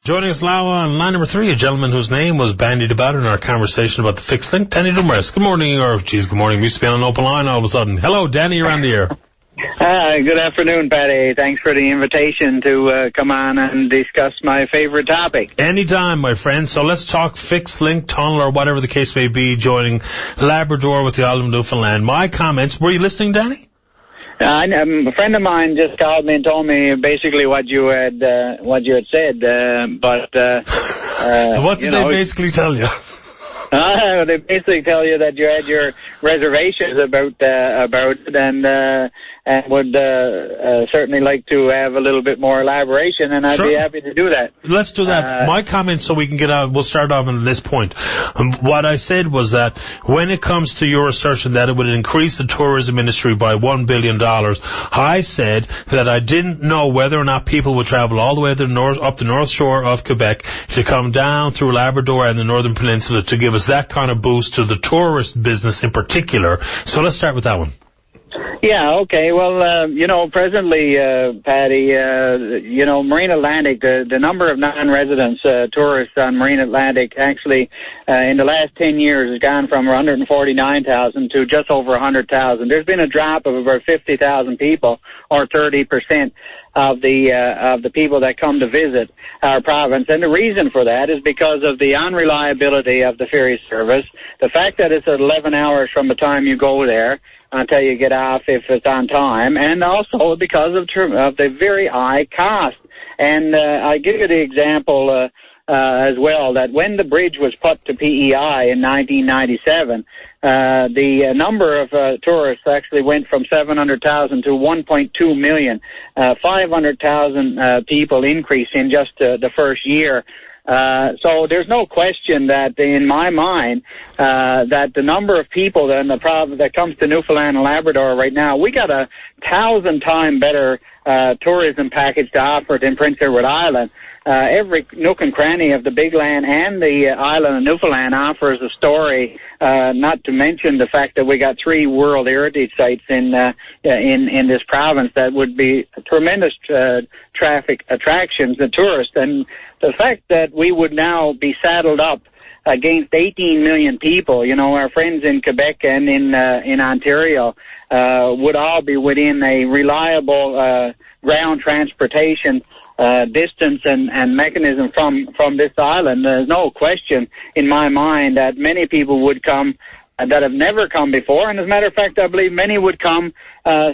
Joining us now on line number 3, a gentleman whose name was bandied about in our conversation about the fixed link, Danny Dumaresque. Good morning, good morning. We used to be on an open line all of a sudden. Hello, Danny, you're on the air. Hi, good afternoon, Patty. Thanks for the invitation to come on and discuss my favorite topic. Anytime, my friend. So let's talk fixed link, tunnel, or whatever the case may be, joining Labrador with the island of Newfoundland. My comments, were you listening, Danny? A friend of mine just called me and told me basically what you had said, but what did they basically tell you? They basically tell you that you had your reservations about it, and would certainly like to have a little bit more elaboration, and I'd be happy to do that. Let's do that. My comment, so we can get out, we'll start off on this point. What I said was that when it comes to your assertion that it would increase the tourism industry by $1 billion, I said that I didn't know whether or not people would travel all the way to up the north shore of Quebec to come down through Labrador and the Northern Peninsula to give us that kind of boost to the tourist business in particular. So let's start with that one. Yeah, okay. Well, presently, Patty, Marine Atlantic, the number of non-residents, tourists on Marine Atlantic actually, in the last 10 years has gone from 149,000 to just over 100,000. There's been a drop of about 50,000 people, or 30% of the people that come to visit our province. And the reason for that is because of the unreliability of the ferry service, the fact that it's 11 hours from the time you go there until you get off if it's on time, and also because of the very high cost. And I give you the example as well that when the bridge was put to PEI in 1997, the number of tourists actually went from 700,000 to 1.2 million, 500,000 people increase in just the first year. So there's no question that in my mind, that the number of people that comes to Newfoundland and Labrador right now, we got 1,000 times better, tourism package to offer than Prince Edward Island. Every nook and cranny of the Big Land and the island of Newfoundland offers a story, not to mention the fact that we got 3 World Heritage Sites in this province that would be tremendous, traffic attractions to tourists. And the fact that we would now be saddled up against 18 million people, our friends in Quebec and in Ontario, would all be within a reliable, ground transportation distance and mechanism from this island. There's no question in my mind that many people would come that have never come before, and as a matter of fact, I believe many would come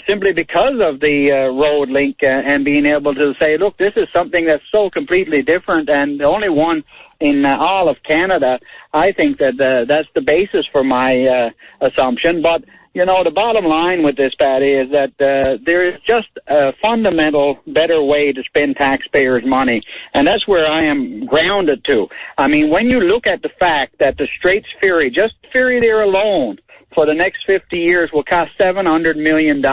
simply because of the road link and being able to say, look, this is something that's so completely different and the only one in all of Canada. I think that that's the basis for my assumption, but the bottom line with this, Patty, is that there is just a fundamental better way to spend taxpayers' money, and that's where I am grounded to. I mean, when you look at the fact that the Straits Ferry, just ferry there alone, for the next 50 years will cost $700 million.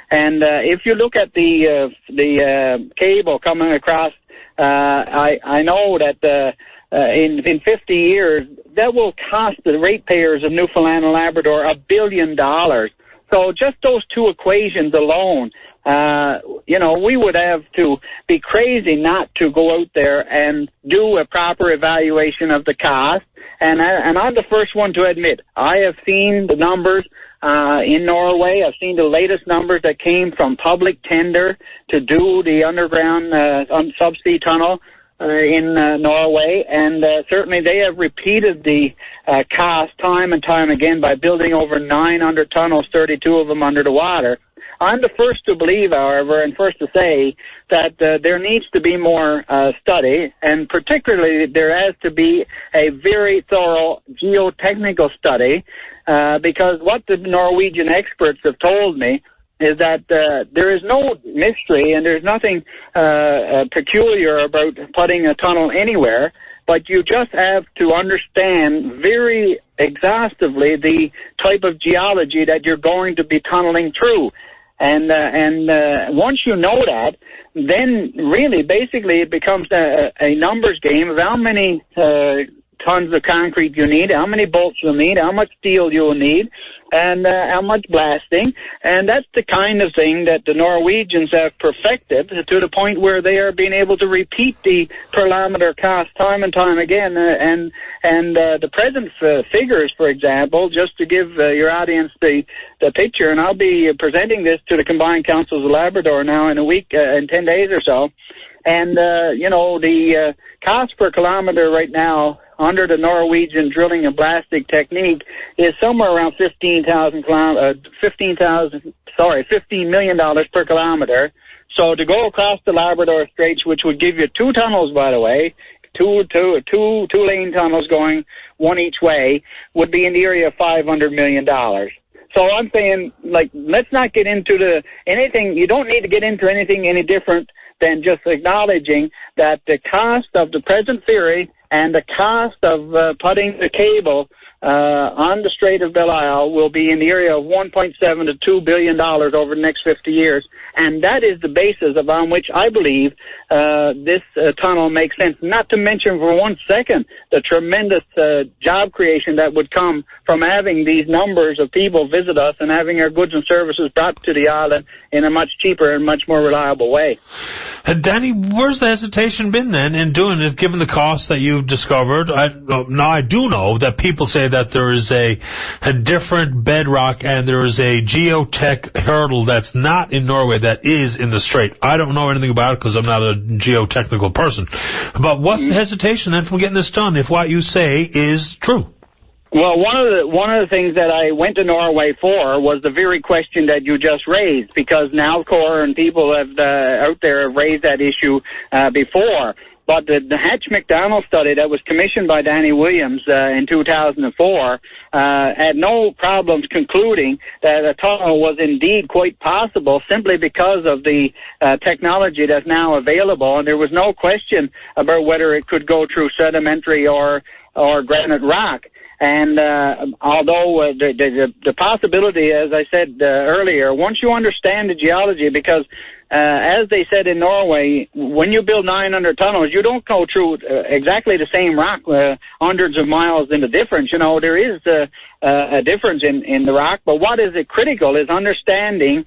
And if you look at the cable coming across, I know that in 50 years, that will cost the ratepayers of Newfoundland and Labrador $1 billion. So just those 2 equations alone, we would have to be crazy not to go out there and do a proper evaluation of the cost. And I'm the first one to admit, I have seen the numbers in Norway. I've seen the latest numbers that came from public tender to do the underground subsea tunnel in Norway, and certainly they have repeated the cost time and time again by building over 900 tunnels, 32 of them under the water. I'm the first to believe, however, and first to say that there needs to be more study, and particularly there has to be a very thorough geotechnical study, because what the Norwegian experts have told me is that there is no mystery and there's nothing peculiar about putting a tunnel anywhere, but you just have to understand very exhaustively the type of geology that you're going to be tunneling through. And once you know that, then really basically it becomes a numbers game of how many tons of concrete you need, how many bolts you'll need, how much steel you'll need, and how much blasting. And that's the kind of thing that the Norwegians have perfected to the point where they are being able to repeat the per kilometer cost time and time again. And the present figures, for example, just to give your audience the picture, and I'll be presenting this to the Combined Councils of Labrador now in a week, in 10 days or so. And, the cost per kilometer right now under the Norwegian drilling and blasting technique is somewhere around $15 million per kilometer. So to go across the Labrador Straits, which would give you 2 tunnels, by the way, two lane tunnels going one each way, would be in the area of $500 million. So I'm saying, let's not get into anything. You don't need to get into anything any different than just acknowledging that the cost of the present theory and the cost of putting the cable on the Strait of Belle Isle will be in the area of $1.7 to $2 billion over the next 50 years. And that is the basis upon which I believe this tunnel makes sense. Not to mention for 1 second the tremendous job creation that would come from having these numbers of people visit us and having our goods and services brought to the island in a much cheaper and much more reliable way. Danny, where's the hesitation been then in doing it, given the cost that you've discovered? Now I do know that people say that there is a different bedrock and there is a geotech hurdle that's not in Norway that is in the Strait. I don't know anything about it because I'm not a geotechnical person. But what's the hesitation then from getting this done if what you say is true? Well, one of the things that I went to Norway for was the very question that you just raised, because Nalcor and people have out there have raised that issue before. But the Hatch-McDonald study that was commissioned by Danny Williams in 2004 had no problems concluding that a tunnel was indeed quite possible simply because of the technology that's now available. And there was no question about whether it could go through sedimentary or granite rock. And although the possibility, as I said earlier, once you understand the geology, because as they said in Norway, when you build 900 tunnels, you don't go through exactly the same rock hundreds of miles in the difference. You know, there is a difference in the rock, but what is critical is understanding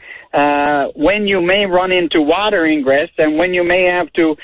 when you may run into water ingress and when you may have to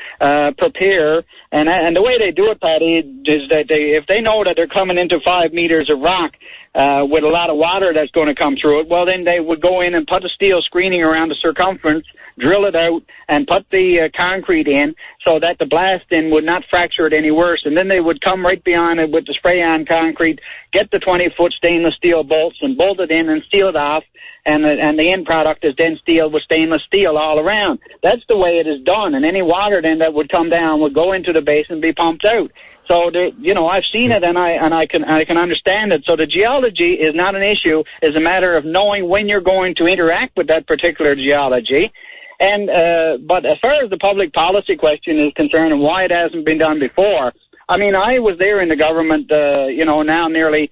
prepare. And the way they do it, Patty, is that if they know that they're coming into 5 meters of rock with a lot of water that's going to come through it, well, then they would go in and put a steel screening around the circumference, drill it out, and put the concrete in so that the blasting would not fracture it any worse. And then they would come right behind it with the spray-on concrete, get the 20-foot stainless steel bolts and bolt it in and seal it off. And the end product is then steel with stainless steel all around. That's the way it is done. And any water then that would come down would go into the basin and be pumped out. So, I've seen it and I can understand it. So the geology is not an issue. It's a matter of knowing when you're going to interact with that particular geology. And, but as far as the public policy question is concerned and why it hasn't been done before, I mean, I was there in the government, now nearly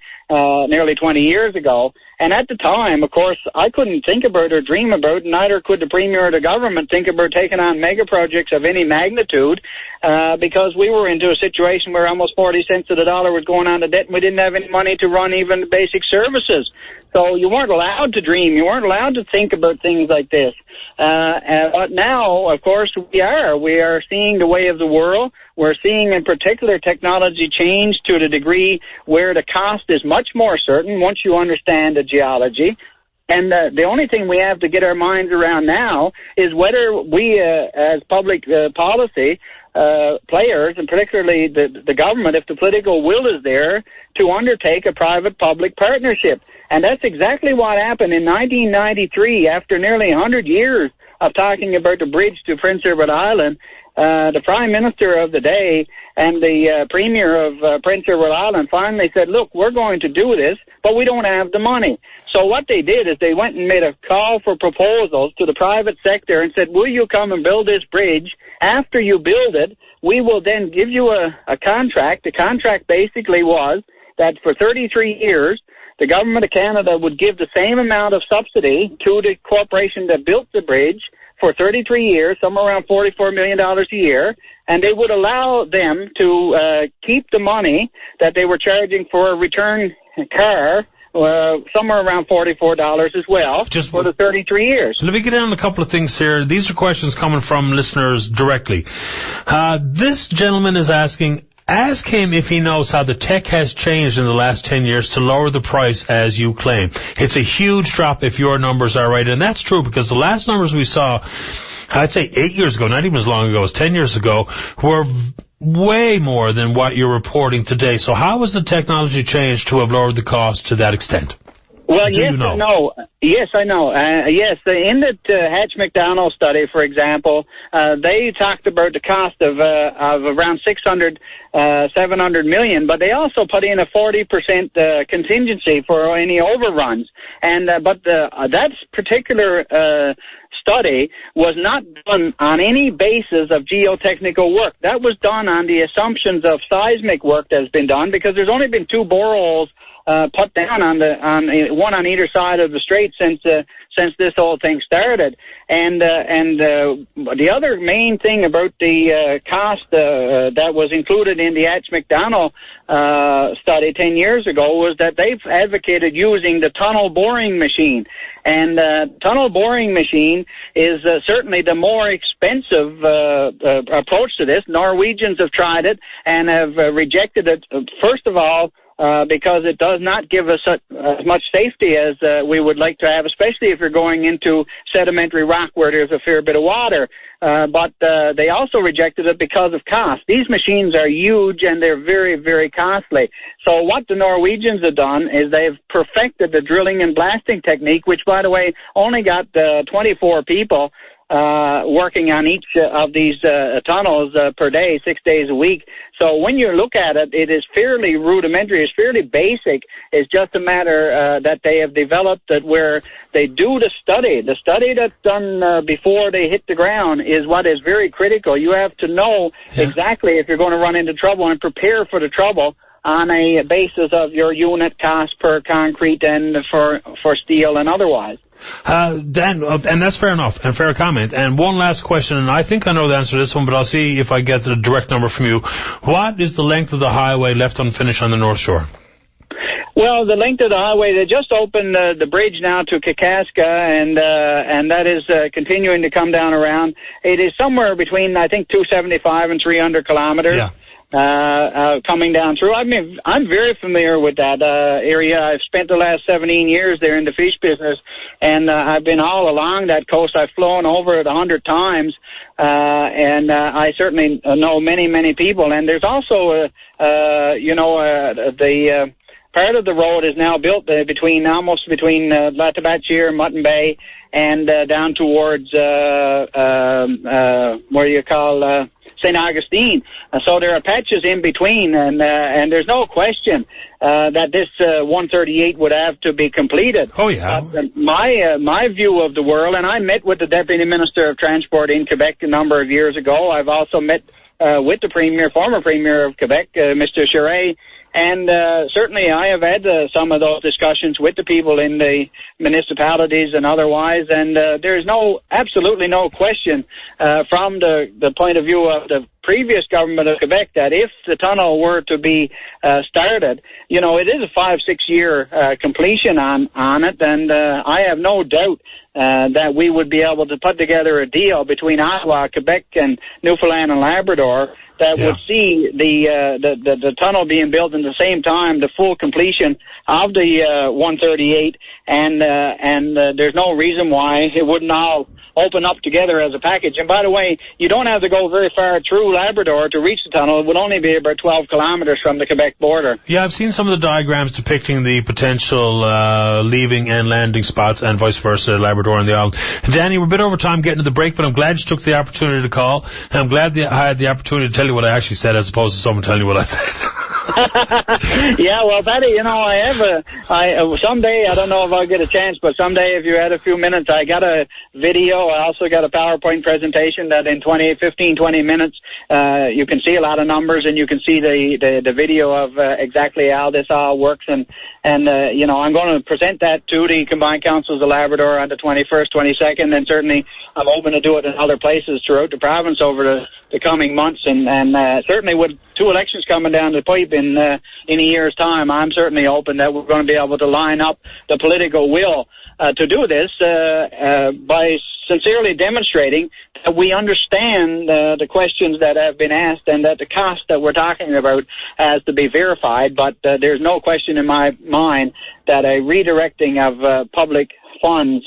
20 years ago. And at the time, of course, I couldn't think about or dream about, neither could the Premier or the government think about taking on mega projects of any magnitude, because we were into a situation where almost 40 cents of the dollar was going on to debt and we didn't have any money to run even basic services. So you weren't allowed to dream. You weren't allowed to think about things like this. But now, of course, we are. We are seeing the way of the world. We're seeing in particular technology change to the degree where the cost is much more certain once you understand the geology. And the only thing we have to get our minds around now is whether we, as public policy players, and particularly the government, if the political will is there, to undertake a private-public partnership. And that's exactly what happened in 1993, after nearly 100 years of talking about the bridge to Prince Edward Island. The Prime Minister of the day and the Premier of Prince Edward Island finally said, look, we're going to do this, but we don't have the money. So what they did is they went and made a call for proposals to the private sector and said, will you come and build this bridge? After you build it, we will then give you a contract. The contract basically was that for 33 years, the government of Canada would give the same amount of subsidy to the corporation that built the bridge for 33 years, somewhere around $44 million a year, and they would allow them to keep the money that they were charging for a return car, somewhere around $44 as well, just for the 33 years. Let me get in on a couple of things here. These are questions coming from listeners directly. This gentleman is asking, ask him if he knows how the tech has changed in the last 10 years to lower the price as you claim. It's a huge drop if your numbers are right, and that's true because the last numbers we saw, I'd say 8 years ago, not even as long ago as 10 years ago, were way more than what you're reporting today. So how has the technology changed to have lowered the cost to that extent? Well, yes, I know. Yes, I know. Yes, in the Hatch-McDonald study, for example, they talked about the cost of around 700 million, but they also put in a 40% contingency for any overruns. And but that particular study was not done on any basis of geotechnical work. That was done on the assumptions of seismic work that's been done, because there's only been 2 boreholes put down on one on either side of the strait since this whole thing started. And the other main thing about the cost that was included in the Hatch-McDonald study 10 years ago was that they've advocated using the tunnel boring machine. And tunnel boring machine is certainly the more expensive approach to this. Norwegians have tried it and have rejected it, first of all, because it does not give us as much safety as we would like to have, especially if you're going into sedimentary rock where there's a fair bit of water. But they also rejected it because of cost. These machines are huge and they're very, very costly. So what the Norwegians have done is they've perfected the drilling and blasting technique, which, by the way, only got 24 people working on each of these tunnels per day, 6 days a week. So when you look at it, it is fairly rudimentary. It's fairly basic. It's just a matter that they have developed that where they do the study. The study that's done before they hit the ground is what is very critical. You have to know exactly if you're going to run into trouble and prepare for the trouble on a basis of your unit cost per concrete and for steel and otherwise. Dan, and that's fair enough, and fair comment. And one last question, and I think I know the answer to this one, but I'll see if I get the direct number from you. What is the length of the highway left unfinished on the North Shore? Well, the length of the highway, they just opened the bridge now to Kakaska, and that is continuing to come down around. It is somewhere between, I think, 275 and 300 kilometers. Yeah. Coming down through. I mean, I'm very familiar with that area. I've spent the last 17 years there in the fish business, and I've been all along that coast. I've flown over it 100 times, and I certainly know many, many people. And there's also, the part of the road is now built almost between Latabachir and Mutton Bay, and down towards where you call St. Augustine. So there are patches in between, and there's no question that this 138 would have to be completed. Oh, yeah. My view of the world, and I met with the Deputy Minister of Transport in Quebec a number of years ago. I've also met with the former Premier of Quebec, Mr. Charest, and certainly I have had some of those discussions with the people in the municipalities and otherwise, and there's absolutely no question from the point of view of the previous government of Quebec that if the tunnel were to be started, it is a 5-6 year completion on it, and I have no doubt that we would be able to put together a deal between Ottawa, Quebec, and Newfoundland and Labrador that would see the tunnel being built at the same time, the full completion of the 138, and there's no reason why it wouldn't all open up together as a package. And by the way, you don't have to go very far through Labrador to reach the tunnel. It would only be about 12 kilometers from the Quebec border. Yeah, I've seen some of the diagrams depicting the potential leaving and landing spots and vice versa, Labrador and the island. Danny, we're a bit over time getting to the break, but I'm glad you took the opportunity to call, and I'm glad that I had the opportunity to tell you what I actually said as opposed to someone telling you what I said. Yeah, well, Patty, you know, someday, I don't know if I'll get a chance, but someday if you had a few minutes, I got a video. I also got a PowerPoint presentation that in 15-20 minutes, you can see a lot of numbers and you can see the video of exactly how this all works. And you know, I'm going to present that to the Combined Councils of Labrador on the 21st, 22nd, and certainly I'm hoping to do it in other places throughout the province over the coming months. And certainly with 2 elections coming down the pipe in a year's time, I'm certainly hoping that we're going to be able to line up the political will to do this by sincerely demonstrating that we understand the questions that have been asked and that the cost that we're talking about has to be verified. But there's no question in my mind that a redirecting of public funds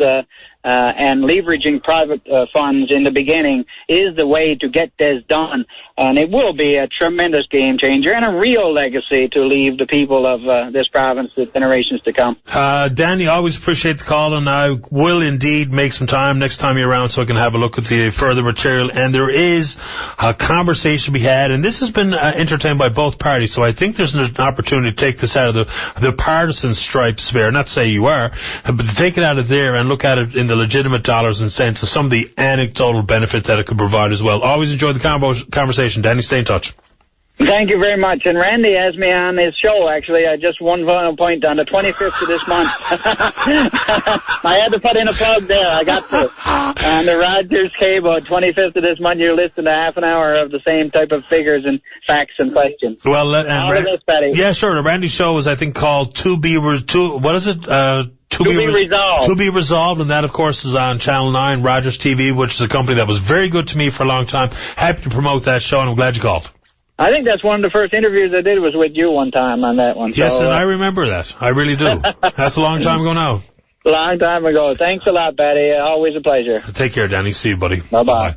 and leveraging private funds in the beginning is the way to get this done. And it will be a tremendous game changer and a real legacy to leave the people of this province to generations to come. Danny, always appreciate the call, and I will indeed make some time next time you're around so I can have a look at the further material. And there is a conversation to be had, and this has been entertained by both parties, so I think there's an opportunity to take this out of the partisan stripe sphere, not to say you are, but to take it out of there and look at it in the legitimate dollars and cents of some of the anecdotal benefit that it could provide as well. Always enjoy the conversation. Danny, stay in touch. Thank you very much. And Randy has me on his show, actually. I just one final point on the 25th of this month. I had to put in a plug there. I got to. On the Rogers Cable, 25th of this month, you're listening to half an hour of the same type of figures and facts and questions. Well, all of this, Patty. Yeah, sure. The Randy show is, I think, called To Be Resolved. To Be Resolved, and that, of course, is on Channel 9, Rogers TV, which is a company that was very good to me for a long time. Happy to promote that show, and I'm glad you called. I think that's one of the first interviews I did was with you one time on that one. Yes, so, and I remember that. I really do. That's a long time ago now. Long time ago. Thanks a lot, Patty. Always a pleasure. Take care, Danny. See you, buddy. Bye-bye.